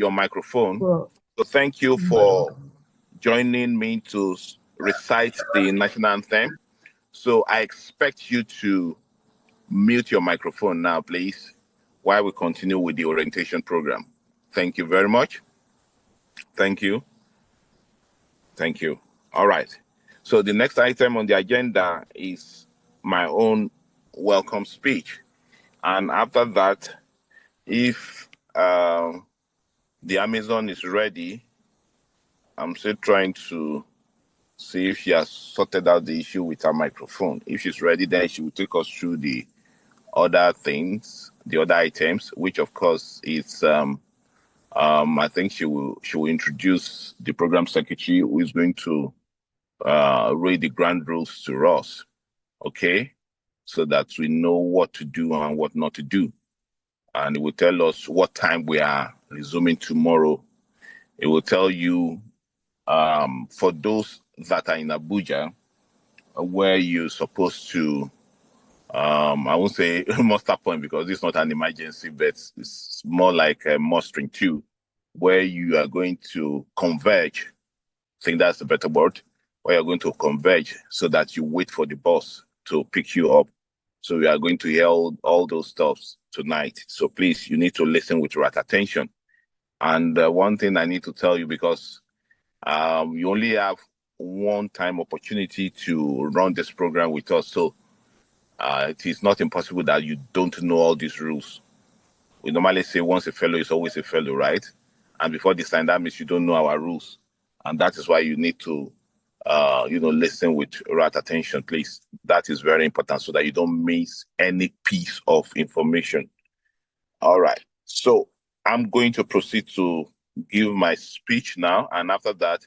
your microphone. Well, So thank you for joining me to recite the national anthem. So I expect you to mute your microphone now, please, while we continue with the orientation program. Thank you very much. Thank you. Thank you. All right. So the next item on the agenda is my own welcome speech. And after that, if the Amazon is ready, I'm still trying to see if she has sorted out the issue with her microphone. If she's ready, then she will take us through the other things, the other items, which of course is I think she will introduce the program secretary, who is going to read the ground rules to us, okay, so that we know what to do and what not to do, and it will tell us what time we are resuming tomorrow. It will tell you for those that are in Abuja, where you're supposed to I won't say muster point because it's not an emergency, but it's more like a mustering too, where you are going to converge. I think that's the better word, where you're going to converge so that you wait for the bus to pick you up. So we are going to hear all those stuffs tonight. So please, you need to listen with right attention. And one thing I need to tell you, because you only have one time opportunity to run this program with us. So it is not impossible that you don't know all these rules. We normally say once a fellow is always a fellow, right? And before this time, that means you don't know our rules. And that is why you need to, listen with right attention, please. That is very important so that you don't miss any piece of information. All right. So I'm going to proceed to give my speech now. And after that,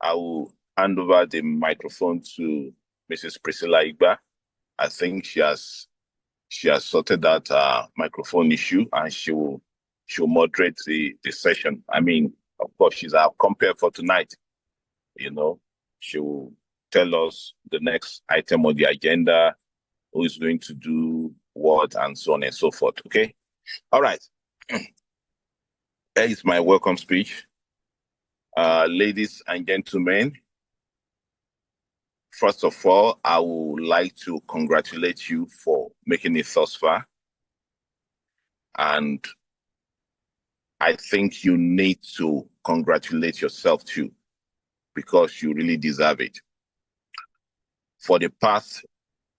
I will hand over the microphone to Mrs. Priscilla Igba. I think she has sorted that microphone issue, and she'll moderate the session. I mean, of course, she's our compere for tonight. She'll tell us the next item on the agenda, who is going to do what, and so on and so forth. Okay. All right. Here is my welcome speech. Ladies and gentlemen, first of all, I would like to congratulate you for making it thus far. And I think you need to congratulate yourself too, because you really deserve it. For the past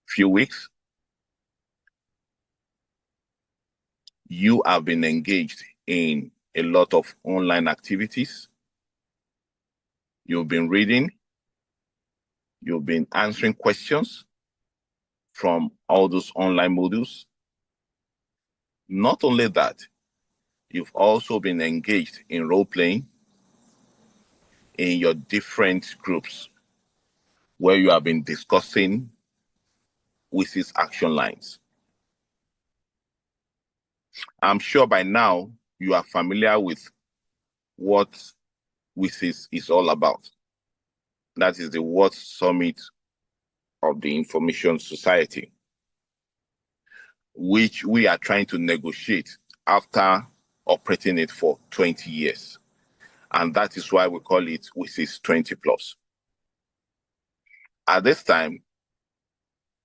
few weeks, you have been engaged in a lot of online activities. You've been reading. You've been answering questions from all those online modules. Not only that, you've also been engaged in role-playing in your different groups, where you have been discussing WISI's action lines. I'm sure by now you are familiar with what WISIS is all about. That is the World Summit of the Information Society, which we are trying to negotiate after operating it for 20 years. And that is why we call it WISIS 20 plus. At this time,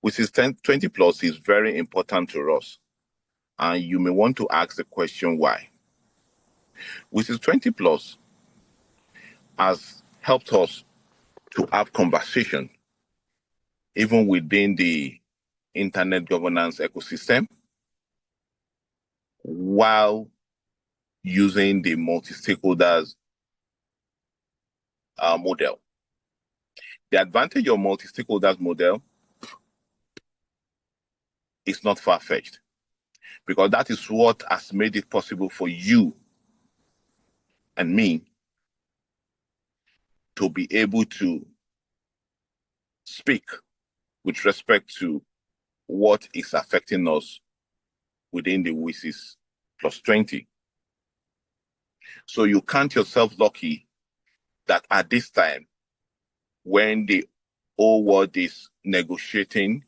WISIS 20 plus is very important to us. And you may want to ask the question why. WISIS 20 plus has helped us to have conversation even within the internet governance ecosystem, while using the multi-stakeholders model. The advantage of multi-stakeholders model is not far-fetched, because that is what has made it possible for you and me to be able to speak with respect to what is affecting us within the WISIS plus 20. So you count yourself lucky that at this time, when the whole world is negotiating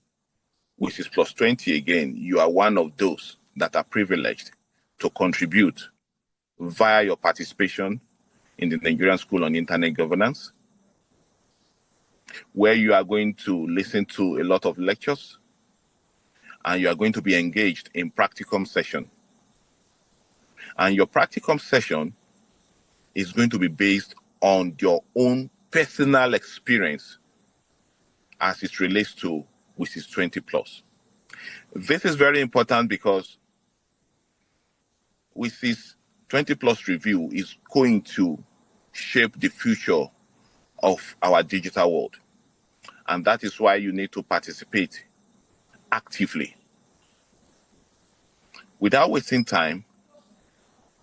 WISIS plus 20 again, you are one of those that are privileged to contribute via your participation in the Nigerian School on Internet Governance, where you are going to listen to a lot of lectures and you are going to be engaged in practicum session. And your practicum session is going to be based on your own personal experience as it relates to WSIS 20 plus. This is very important because WSIS 20 plus review is going to shape the future of our digital world. And that is why you need to participate actively. Without wasting time,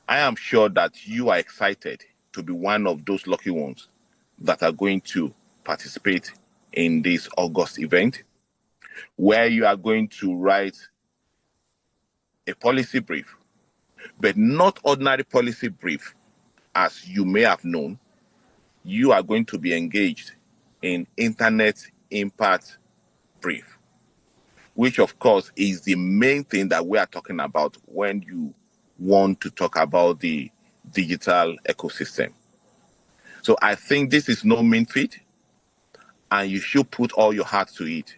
I am sure that you are excited to be one of those lucky ones that are going to participate in this August event, where you are going to write a policy brief, but not ordinary policy brief. As you may have known, you are going to be engaged in internet impact brief, which of course is the main thing that we are talking about when you want to talk about the digital ecosystem. So I think this is no mean feat, and you should put all your heart to it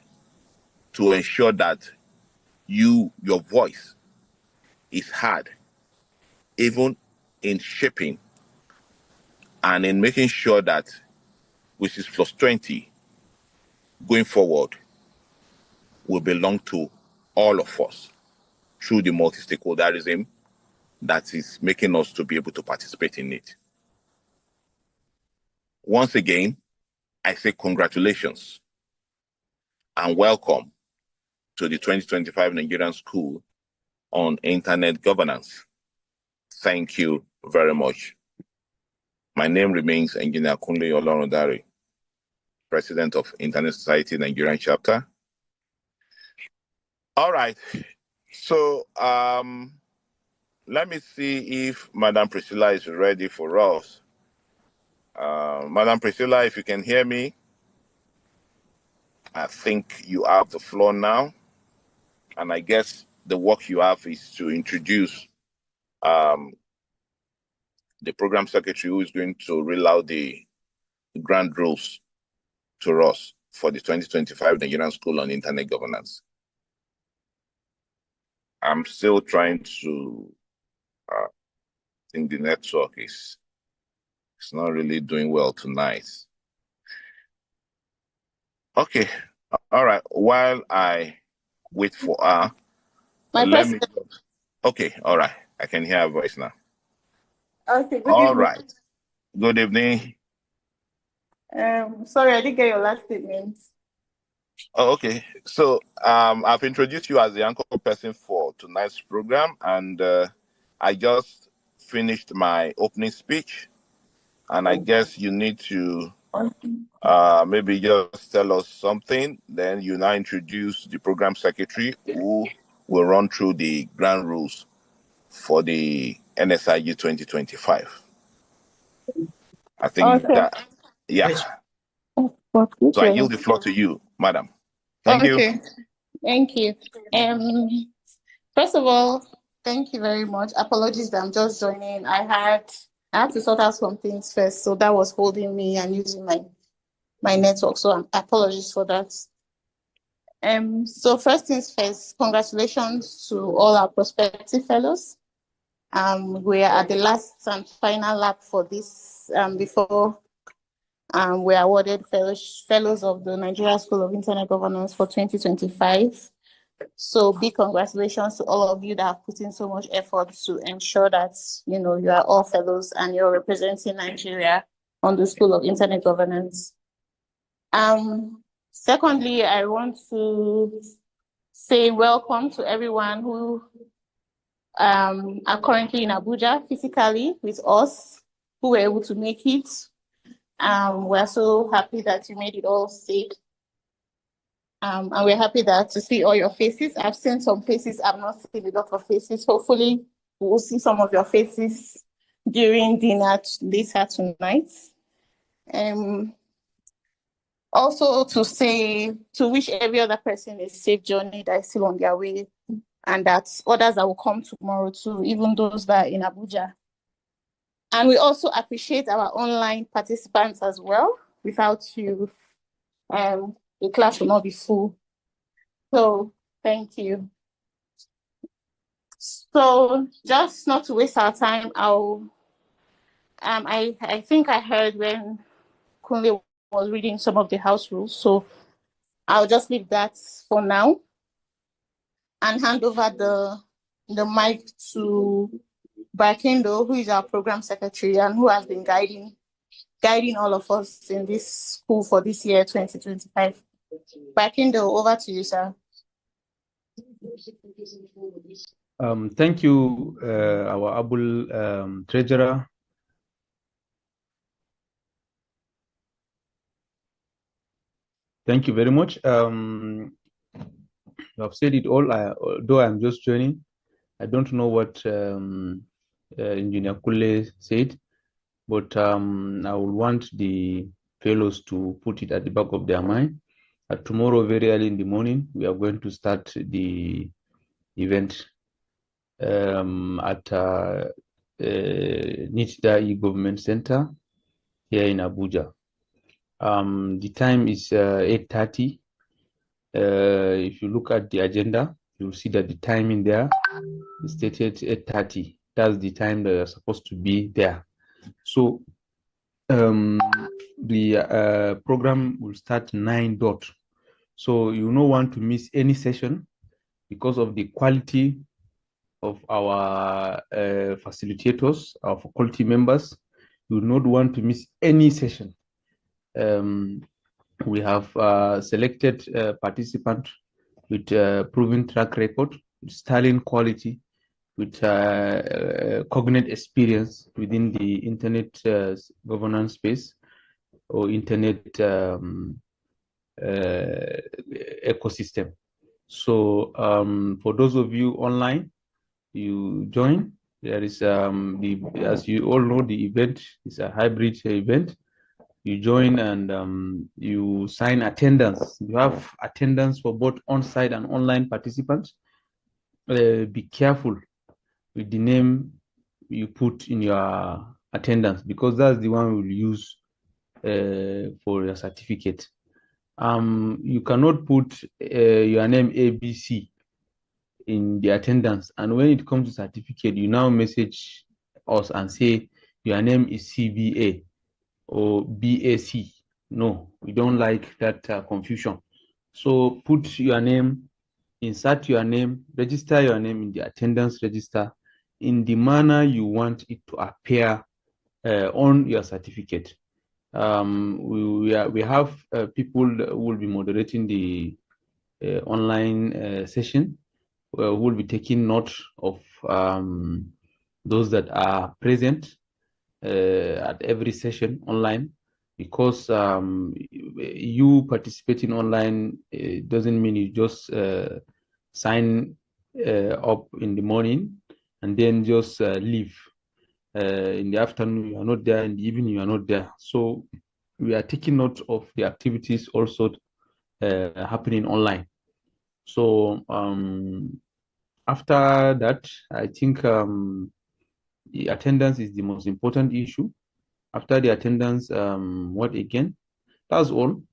to ensure that your voice is heard, even in shaping and in making sure that WSIS plus 20 going forward will belong to all of us through the multi-stakeholderism that is making us to be able to participate in it. Once again, I say congratulations and welcome to the 2025 Nigerian School on Internet Governance. Thank you very much. My name remains Engineer Kunle Olorundare, President of Internet Society Nigerian Chapter. All right, so let me see if Madam Priscilla is ready for us. Madam Priscilla, if you can hear me, I think you have the floor now. And I guess the work you have is to introduce the program secretary who is going to roll out the grand rules to us for the 2025 Nigerian School on Internet Governance. I'm still trying to think the network is not really doing well tonight. Okay, all right. While I wait for her, Okay, all right. I can hear her voice now. Okay, good all evening. Right. Good evening. Sorry, I didn't get your last statement. Oh, okay. So I've introduced you as the anchor person for tonight's program, and I just finished my opening speech, and I guess you need to maybe just tell us something. Then you now introduce the program secretary, who will run through the ground rules for the NSIG 2025. I think that, yeah. So I yield the floor to you, madam. Thank you. Thank you. First of all, thank you very much. Apologies that I'm just joining. I had to sort out some things first, so that was holding me and using my network. So apologies for that. So first things first, congratulations to all our prospective fellows. We are at the last and final lap for this before we are awarded fellows of the Nigeria School of Internet Governance for 2025. So big congratulations to all of you that have put in so much effort to ensure that you are all fellows and you're representing Nigeria on the School of Internet Governance. Secondly, I want to say welcome to everyone who are currently in Abuja physically with us, who were able to make it. We're so happy that you made it all safe. And we're happy to see all your faces. I've seen some faces, I've not seen a lot of faces. Hopefully, we'll see some of your faces during dinner later tonight. Also to wish every other person a safe journey that is still on their way, and that others that will come tomorrow too, even those that are in Abuja. And we also appreciate our online participants as well. Without you, the class will not be full. So thank you. So just not to waste our time, I think I heard when Kunle was reading some of the house rules. So I'll just leave that for now and hand over the mic to Barkendo, who is our program secretary and who has been guiding all of us in this school for this year, 2025. Barkendo, over to you, sir. Thank you, our able treasurer. Thank you very much. You have said it all. Although I'm just joining, I don't know what Engineer Kule said, but I will want the fellows to put it at the back of their mind. Tomorrow, very early in the morning, we are going to start the event at Nitda E-Government Center here in Abuja. The time is 8:30. If you look at the agenda, you'll see that the time in there is stated 8:30. That's the time that you're supposed to be there. So the program will start 9 dot. So you don't want to miss any session because of the quality of our facilitators, our faculty members. You do not want to miss any session. We have selected participants with proven track record, with sterling quality, with cognate experience within the internet governance space or internet ecosystem. So for those of you online, you join. There is as you all know, the event is a hybrid event. You join and you sign attendance. You have attendance for both on-site and online participants. Be careful with the name you put in your attendance because that's the one we'll use for your certificate. You cannot put your name ABC in the attendance, and when it comes to certificate, you now message us and say your name is CBA or BAC. No, we don't like that confusion. So put your name, insert your name, register your name in the attendance register in the manner you want it to appear on your certificate. We have people who will be moderating the online session, who will be taking note of those that are present at every session online, because you participating online doesn't mean you just sign up in the morning and then just leave. In the afternoon you are not there, in the evening you are not there. So we are taking note of the activities also happening online. So after that, I think the attendance is the most important issue. After the attendance, what again? That's all.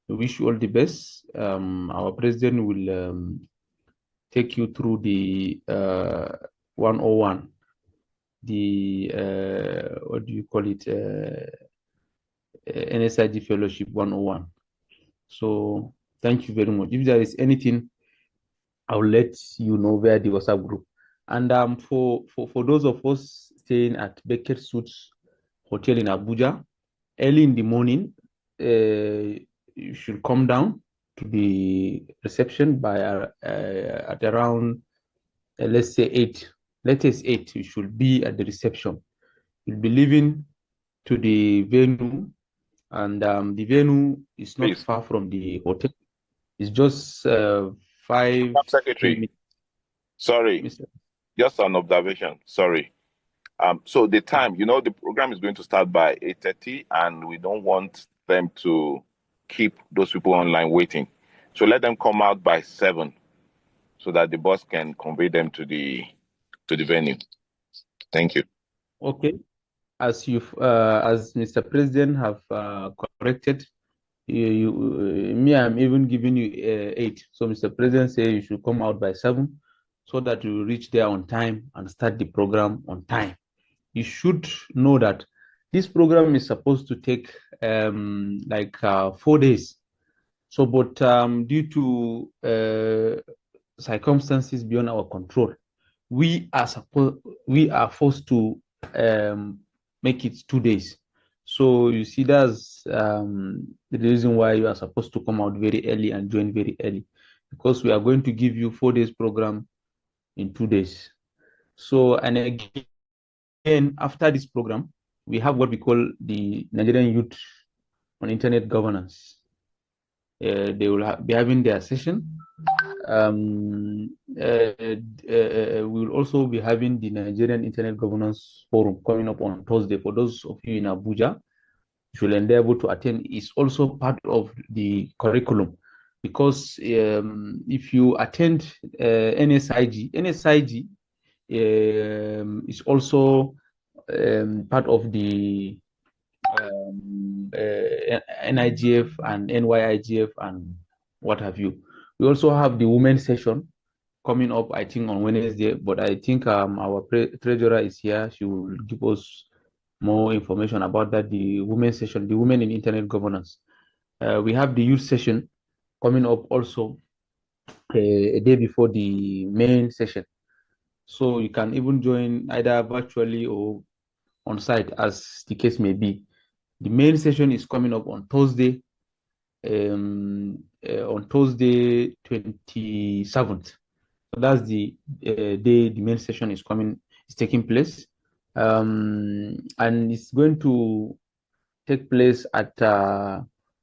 We wish you all the best. Our president will take you through the 101, the what do you call it? NSIG Fellowship 101. So thank you very much. If there is anything, I'll let you know via the WhatsApp group. And for those of us staying at Beckett Suits Hotel in Abuja, early in the morning, you should come down to the reception by at around let's say 8. Latest 8, you should be at the reception. You'll be leaving to the venue, and the venue is not far from the hotel. It's just 5 Secretary. Sorry, just an observation. Sorry. So the time, the program is going to start by 8:30, and we don't want them to keep those people online waiting. So let them come out by 7, so that the bus can convey them to the venue. Thank you. Okay. as Mr. President have corrected, me, I'm even giving you 8. So Mr. President say you should come out by 7 so that you reach there on time and start the program on time. You should know that this program is supposed to take like 4 days. So, but due to circumstances beyond our control, we are forced to make it 2 days. So you see, that's the reason why you are supposed to come out very early and join very early, because we are going to give you 4 days program in 2 days. So, and again, after this program, we have what we call the Nigerian Youth on Internet Governance. They will be having their session. We will also be having the Nigerian Internet Governance Forum coming up on Thursday. For those of you in Abuja, you should endeavor to attend. It's also part of the curriculum, because if you attend NSIG is also part of the NIGF and NYIGF and what have you. We also have the women's session coming up, I think, on Wednesday, but I think our treasurer is here. She will give us more information about that, the women's session, the women in internet governance. We have the youth session coming up also a day before the main session. So you can even join either virtually or on site, as the case may be. The main session is coming up on Thursday, 27th. So that's the day the main session is taking place, and it's going to take place at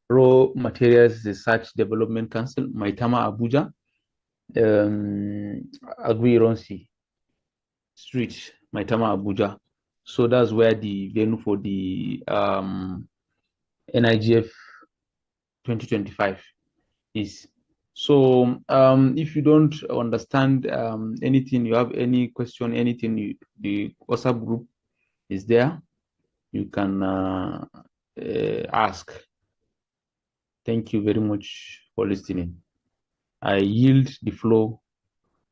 Raw Materials Research Development Council, Maitama, Abuja, Agui Street, Maitama, Abuja. So that's where the venue for the NIGF 2025 is. So if you don't understand anything, you have any question, anything, the WhatsApp group is there. You can ask. Thank you very much for listening. I yield the floor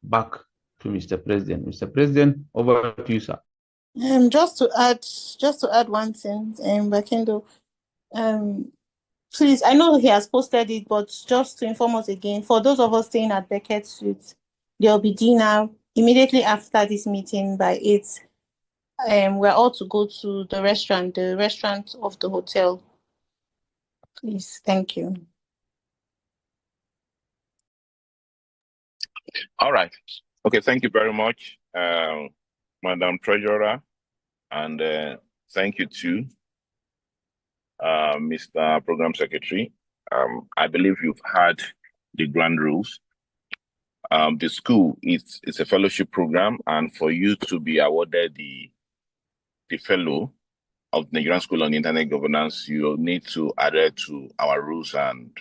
back to Mr. President. Mr. President, over to you, sir. Just to add one thing, Bakendo, please, I know he has posted it, but just to inform us again, for those of us staying at Beckett Suite, there will be dinner immediately after this meeting by 8. We're all to go to the restaurant of the hotel. Please, thank you. All right. Okay, thank you very much, Madam Treasurer, and thank you too, Mr. Program Secretary. I believe you've had the grand rules. The school it's a fellowship program, and for you to be awarded the fellow of the Nigerian School on Internet Governance, you need to adhere to our rules and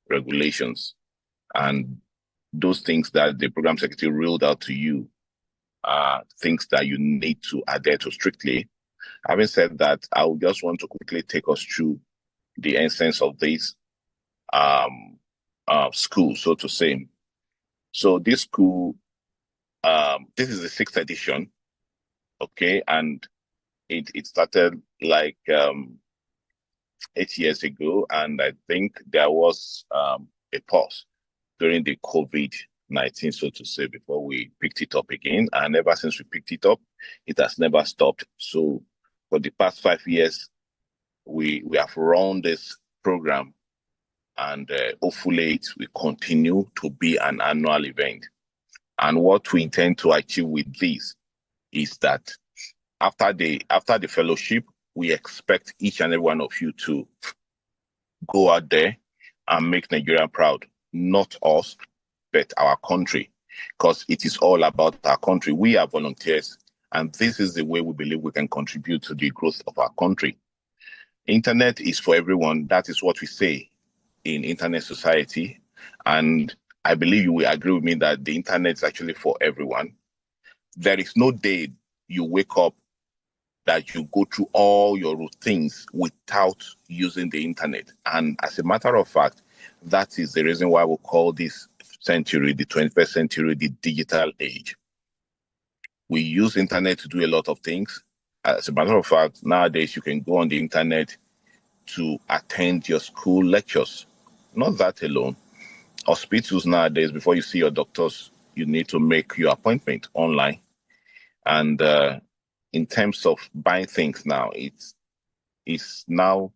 regulations, and those things that the program secretary ruled out to you are things that you need to adhere to strictly. Having said that, I would just want to quickly take us through the essence of this school, so to say. So this school, this is the 6th edition, okay, and it started like 8 years ago, and I think there was a pause during the COVID-19, so to say, before we picked it up again. And ever since we picked it up, it has never stopped. So for the past 5 years, we have run this program, and hopefully it will continue to be an annual event. And what we intend to achieve with this is that after the fellowship, we expect each and every one of you to go out there and make Nigeria proud. Not us, but our country, because it is all about our country. We are volunteers, and this is the way we believe we can contribute to the growth of our country. Internet is for everyone. That is what we say in internet society, and I believe you will agree with me that the internet is actually for everyone. There is no day you wake up that you go through all your routines without using the internet. And as a matter of fact, that is the reason why we call this century, the 21st century, the digital age. We use internet to do a lot of things. As a matter of fact, nowadays you can go on the internet to attend your school lectures. Not that alone. Hospitals nowadays, before you see your doctors, you need to make your appointment online. And in terms of buying things now, it's now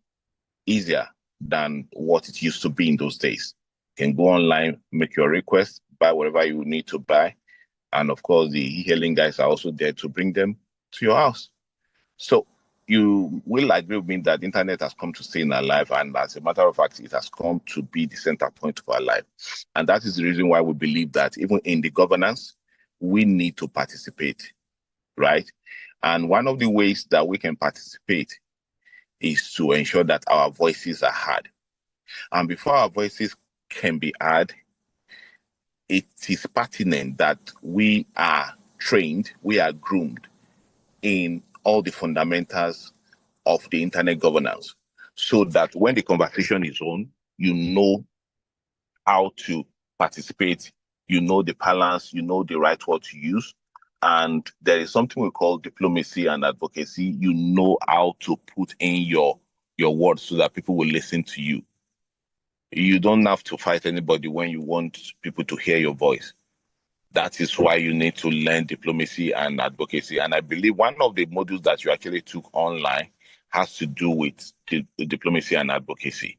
easier than what it used to be in those days. You can go online, make your request, buy whatever you need to buy. And of course, the e-hailing guys are also there to bring them to your house. So you will agree with me that internet has come to stay in our life. And as a matter of fact, it has come to be the center point of our life. And that is the reason why we believe that even in the governance, we need to participate, right? And one of the ways that we can participate is to ensure that our voices are heard. And before our voices can be heard, it is pertinent that we are trained, we are groomed in all the fundamentals of the internet governance, so that when the conversation is on, you know how to participate, you know the balance, you know the right word to use. And there is something we call diplomacy and advocacy. You know how to put in your words so that people will listen to you. You don't have to fight anybody when you want people to hear your voice. That is why you need to learn diplomacy and advocacy. And I believe one of the modules that you actually took online has to do with diplomacy and advocacy.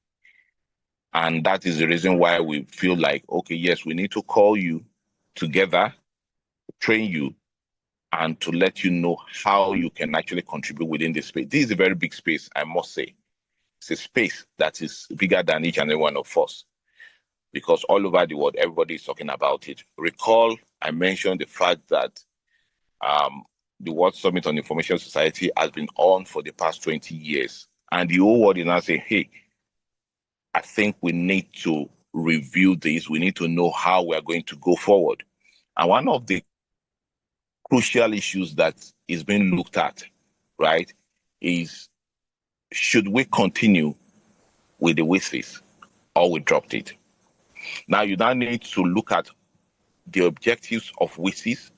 And that is the reason why we feel like, okay, yes, we need to call you together, train you, and to let you know how you can actually contribute within this space. This is a very big space, I must say. It's a space that is bigger than each and every one of us, because all over the world, everybody is talking about it. Recall, I mentioned the fact that the World Summit on Information Society has been on for the past 20 years. And the whole world is now saying, hey, I think we need to review this. We need to know how we're going to go forward. And one of the crucial issues that is being looked at, right, is should we continue with the WSIS or we dropped it? Now, you now need to look at the objectives of WSIS,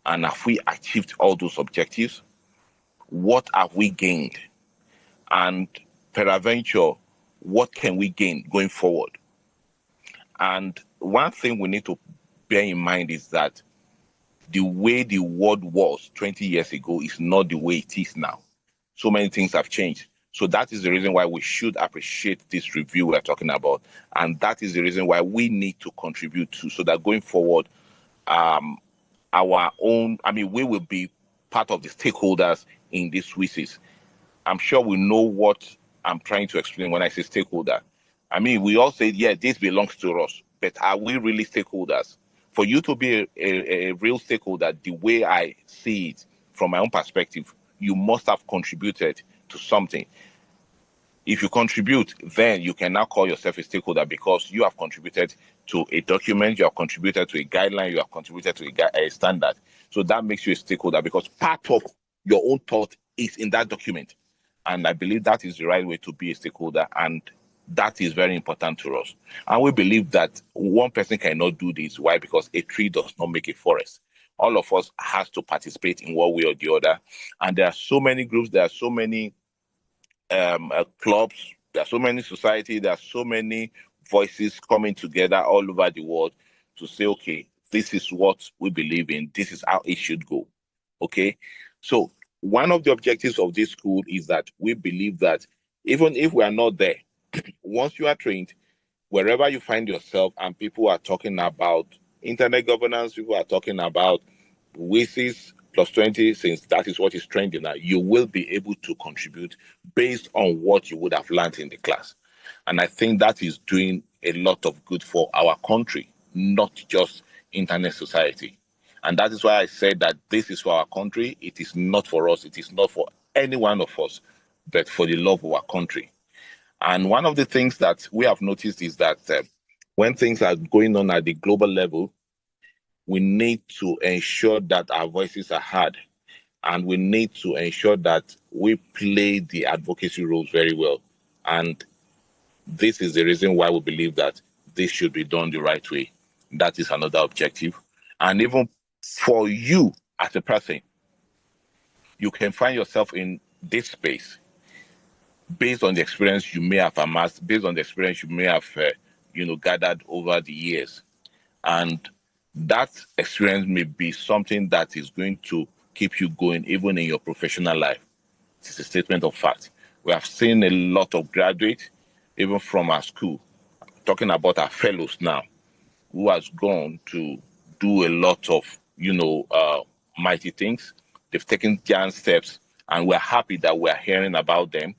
and have we achieved all those objectives? What have we gained? And peradventure, what can we gain going forward? And one thing we need to bear in mind is that the way the world was 20 years ago is not the way it is now. So many things have changed. So that is the reason why we should appreciate this review we're talking about. And that is the reason why we need to contribute to, so that going forward, we will be part of the stakeholders in these WSIS. I'm sure we know what I'm trying to explain when I say stakeholder. I mean, we all say, yeah, this belongs to us, but are we really stakeholders? For you to be a real stakeholder, the way I see it from my own perspective, you must have contributed to something. If you contribute, then you can now call yourself a stakeholder, because you have contributed to a document, you have contributed to a guideline, you have contributed to a standard. So that makes you a stakeholder, because part of your own thought is in that document. And I believe that is the right way to be a stakeholder. And that is very important to us. And we believe that one person cannot do this. Why? Because a tree does not make a forest. All of us has to participate in one way or the other. And there are so many groups, there are so many clubs, there are so many societies, there are so many voices coming together all over the world to say, okay, this is what we believe in, this is how it should go. Okay, so one of the objectives of this school is that we believe that even if we are not there, once you are trained, wherever you find yourself and people are talking about internet governance, people are talking about WSIS plus 20, since that is what is trending now, you will be able to contribute based on what you would have learned in the class. And I think that is doing a lot of good for our country, not just internet society. And that is why I said that this is for our country. It is not for us. It is not for any one of us, but for the love of our country. And one of the things that we have noticed is that when things are going on at the global level, we need to ensure that our voices are heard. And we need to ensure that we play the advocacy roles very well. And this is the reason why we believe that this should be done the right way. That is another objective. And even for you as a person, you can find yourself in this space based on the experience you may have amassed, based on the experience you may have, gathered over the years. And that experience may be something that is going to keep you going even in your professional life. It's a statement of fact. We have seen a lot of graduates, even from our school, talking about our fellows now, who has gone to do a lot of, mighty things. They've taken giant steps, and we're happy that we're hearing about them.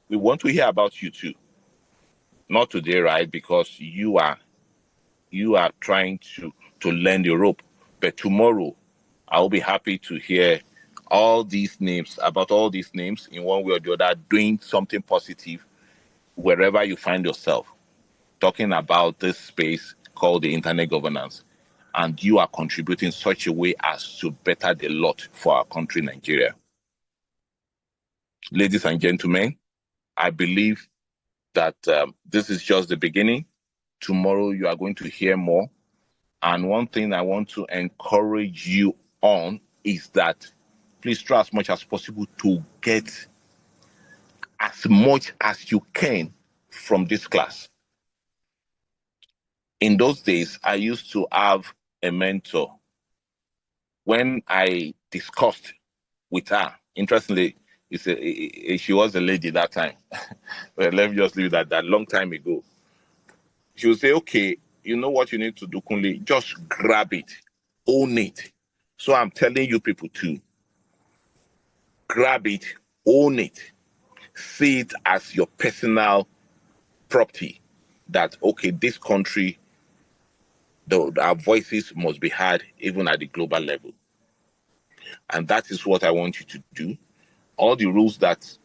We want to hear about you too. Not today, right? Because you are trying to learn the rope. But tomorrow, I'll be happy to hear all these names, about all these names in one way or the other, doing something positive wherever you find yourself, talking about this space called the internet governance. And you are contributing such a way as to better the lot for our country, Nigeria. Ladies and gentlemen, I believe that this is just the beginning. Tomorrow, you are going to hear more. And one thing I want to encourage you on is that please try as much as possible to get as much as you can from this class. In those days, I used to have a mentor. When I discussed with her, interestingly, she was a lady that time. Well, let me just leave that long time ago. She would say, okay, you know what you need to do, Kunle? Just grab it, own it. So I'm telling you people too, grab it, own it, see it as your personal property. That, okay, this country, our voices must be heard even at the global level. And that is what I want you to do. All the rules that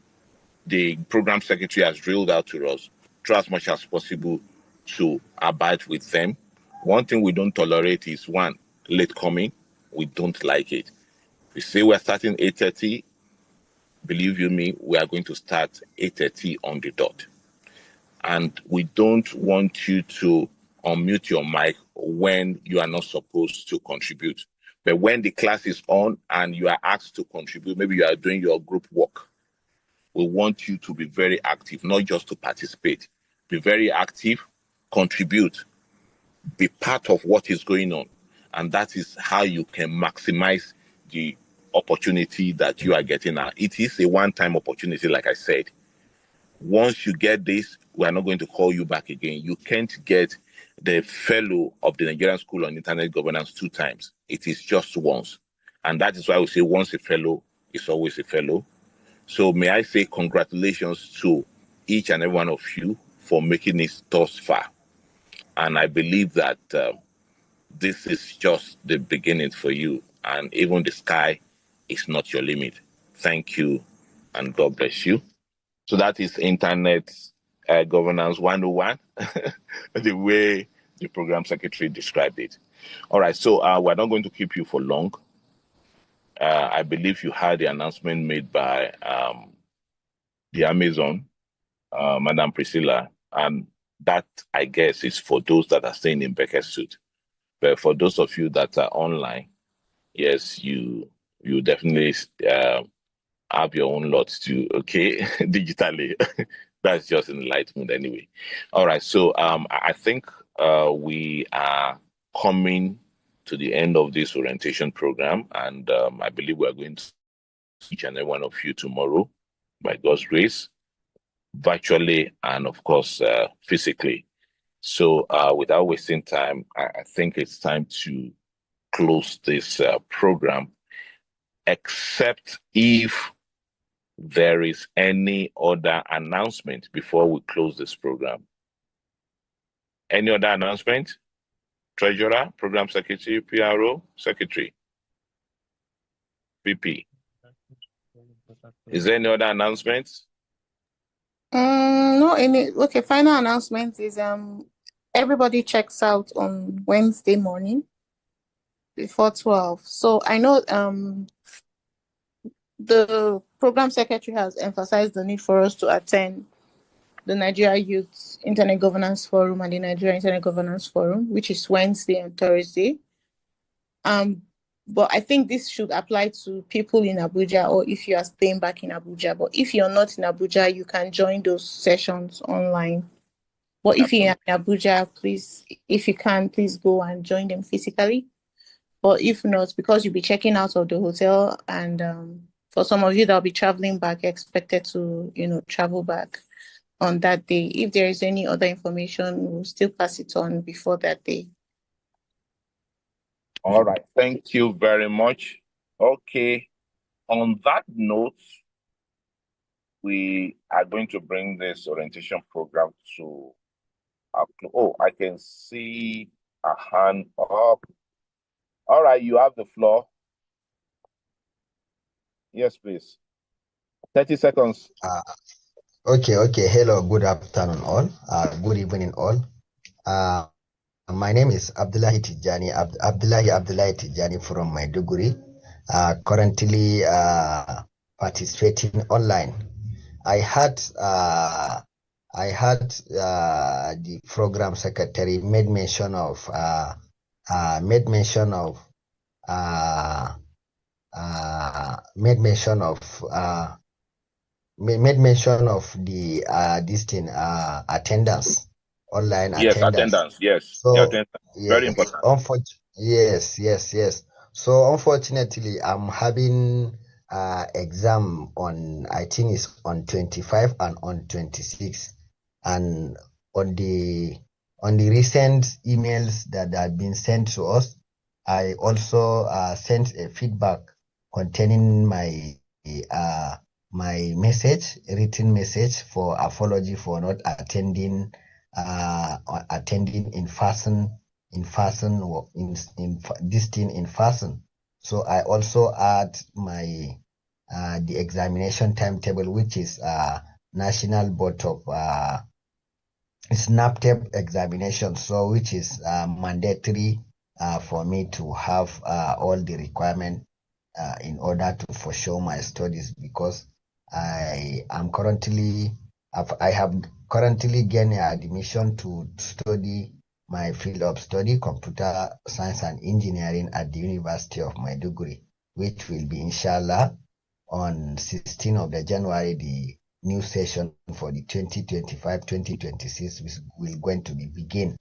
the program secretary has drilled out to us, try as much as possible to abide with them. One thing we don't tolerate is one, late coming. We don't like it. We say we're starting 8:30. Believe you me, we are going to start 8:30 on the dot. And we don't want you to unmute your mic when you are not supposed to contribute. But when the class is on and you are asked to contribute, maybe you are doing your group work, we want you to be very active, not just to participate. Be very active, contribute, be part of what is going on. And that is how you can maximize the opportunity that you are getting now. It is a one-time opportunity, like I said. Once you get this, we are not going to call you back again. You can't get the fellow of the Nigerian School on Internet Governance 2 times. It is just once. And that is why we say once a fellow is always a fellow. So may I say congratulations to each and every one of you for making it thus far. And I believe that this is just the beginning for you. And even the sky is not your limit. Thank you, and God bless you. So that is Internet Governance 101, the way the program secretary described it. All right, so we're not going to keep you for long. I believe you had the announcement made by the Amazon, Madam Priscilla, and that, I guess, is for those that are staying in Becker-Suit. But for those of you that are online, yes, you definitely have your own lots too, okay, digitally. That's just in light mood anyway. All right, so I think we are coming to the end of this orientation program, and I believe we are going to see each and every one of you tomorrow, by God's grace, virtually and of course physically. So without wasting time, I think it's time to close this program, except if there is any other announcement before we close this program. Any other announcement? Treasurer, Program Secretary, PRO, Secretary, VP. Is there any other announcements? No, okay, final announcement is everybody checks out on Wednesday morning before 12. So I know the program secretary has emphasized the need for us to attend the Nigeria Youth Internet Governance Forum and the Nigeria Internet Governance Forum, which is Wednesday and Thursday. But I think this should apply to people in Abuja, or if you are staying back in Abuja. But if you're not in Abuja, you can join those sessions online. But if you're in Abuja, please, if you can, please go and join them physically. But if not, because you'll be checking out of the hotel, and for some of you that'll be traveling back, expected to, travel back on that day. If there is any other information, we'll still pass it on before that day. All right. Thank you very much. Okay. On that note, we are going to bring this orientation program to I can see a hand up. All right, you have the floor. Yes, please. 30 seconds. Okay. Hello, good afternoon all. Good evening all. My name is Abdullahi Tijani, Abdullahi Tijani from Maiduguri. Currently participating online. I had the program secretary made mention of the attendance, online Yes, attendance. Yes, So attendance. Very important. Yes. So unfortunately, I'm having exam on, I think it's on 25 and on 26, and on the recent emails that have been sent to us, I also sent a feedback containing my written message for apology for not attending in person. So I also add my the examination timetable, which is National Board of SNAPTEP examination, so which is mandatory for me to have all the requirement in order to forshow my studies, because I have currently gained admission to study my field of study, computer science and engineering, at the University of Maiduguri, which will be inshallah on 16th of the January. The new session for the 2025-2026 will going to be begin.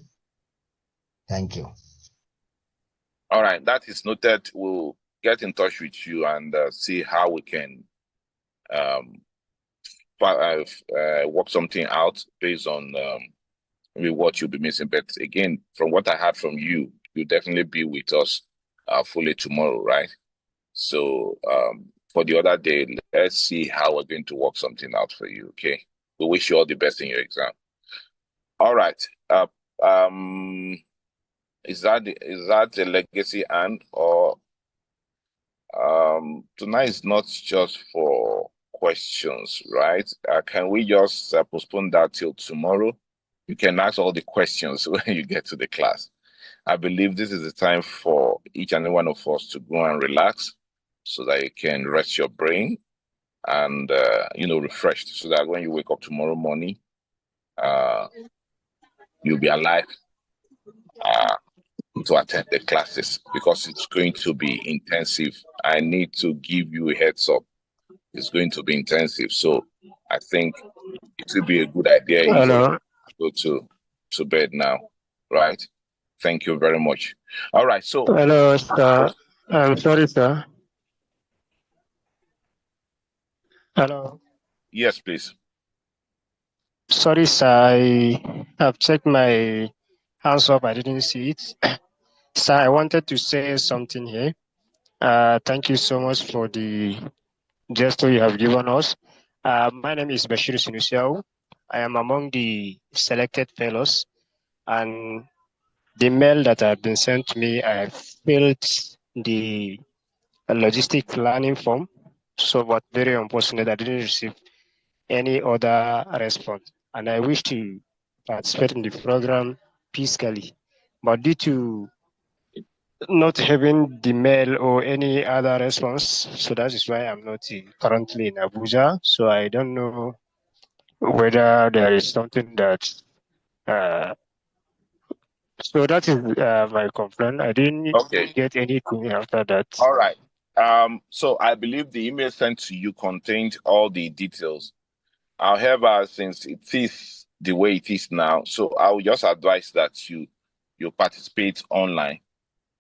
Thank you. All right, that is noted. We'll get in touch with you and see how we can work something out based on what you'll be missing. But again, from what I heard from you, you'll definitely be with us fully tomorrow, right? So for the other day, let's see how we're going to work something out for you, okay? We wish you all the best in your exam. All right. Is that a legacy or tonight is not just for questions, right? Can we just postpone that till tomorrow? You can ask all the questions when you get to the class. I believe this is the time for each and every one of us to go and relax so that you can rest your brain and, refreshed, so that when you wake up tomorrow morning, you'll be alive to attend the classes, because it's going to be intensive. I need to give you a heads up. It's going to be intensive. So I think it will be a good idea if you go to bed now, right? Thank you very much. All right. So hello, sir. I'm sorry, sir. Hello. Yes, please. Sorry, sir. I have checked my hands up. I didn't see it. Sir, I wanted to say something here. Thank you so much for the gesture you have given us. My name is Bashir Sinusiao. I am among the selected fellows, and the mail that have been sent to me, I filled the logistic planning form. So, but very unfortunate, I didn't receive any other response. And I wish to participate in the program peacefully. But due to not having the mail or any other response. So that is why I'm not currently in Abuja. So I don't know whether there is something that. So that is my complaint. I didn't Okay. get anything after that. All right. So I believe the email sent to you contained all the details. However, since it is the way it is now, so I would just advise that you participate online.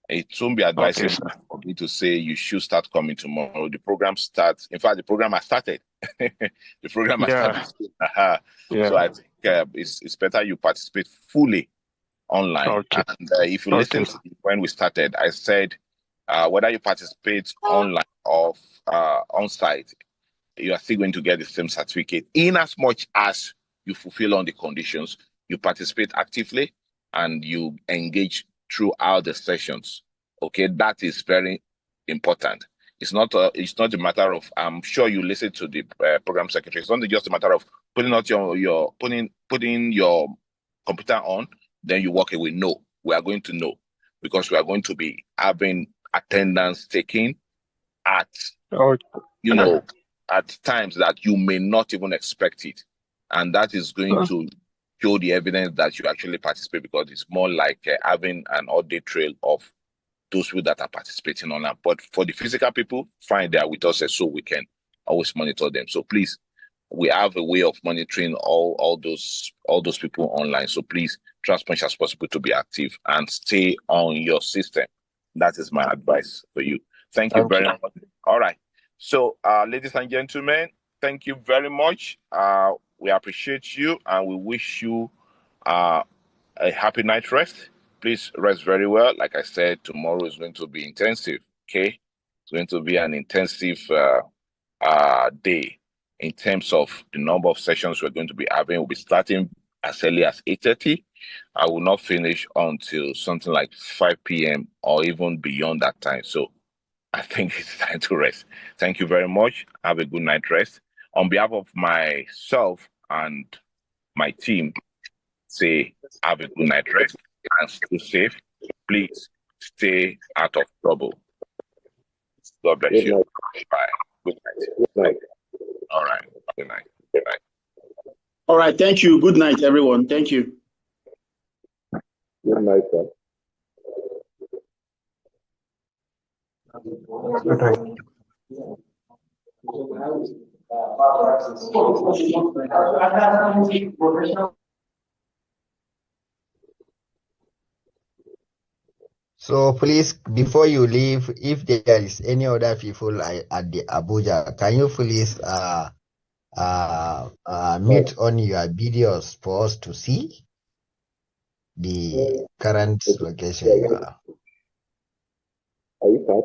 It won't be Okay, advisable sir. for me to say you should start coming tomorrow. The program starts. In fact, the program has started. The program has Yeah, started. Aha. So yeah. I think it's better you participate fully online. Okay, And if you okay. listen to when we started, I said whether you participate online or on site, you are still going to get the same certificate in as much as you fulfill all the conditions, you participate actively, and you engage throughout the sessions. Okay, that is very important. It's not a matter of, I'm sure you listen to the program secretary. It's not just a matter of putting out your putting your computer on, then you walk away. No, we are going to know, because we are going to be having attendance taken at, Okay. you know, at times that you may not even expect it. And that is going to show the evidence that you actually participate, because it's more like having an audit trail of those people that are participating on that. But for the physical people, fine, they are with us, so we can always monitor them. So please, we have a way of monitoring all those people online. So please try as much as possible to be active and stay on your system. That is my advice for you. Thank you Thank very you. much. All right. So, ladies and gentlemen, thank you very much. We appreciate you, and we wish you a happy night rest. Please rest very well. Like I said, tomorrow is going to be intensive. Okay, it's going to be an intensive day in terms of the number of sessions we're going to be having. We'll be starting as early as 8:30. I will not finish until something like 5 p.m. or even beyond that time. So I think it's time to rest. Thank you very much. Have a good night rest. On behalf of myself and my team, say have a good night rest and stay safe. Please stay out of trouble. God bless you. Bye. Good night. Good night. All right. Good night. Good night. All right. Thank you. Good night, everyone. Thank you. Good night, sir. Good night. So please, before you leave, if there is any other people at the Abuja, can you please mute on your videos for us to see the current location you are? Are you back?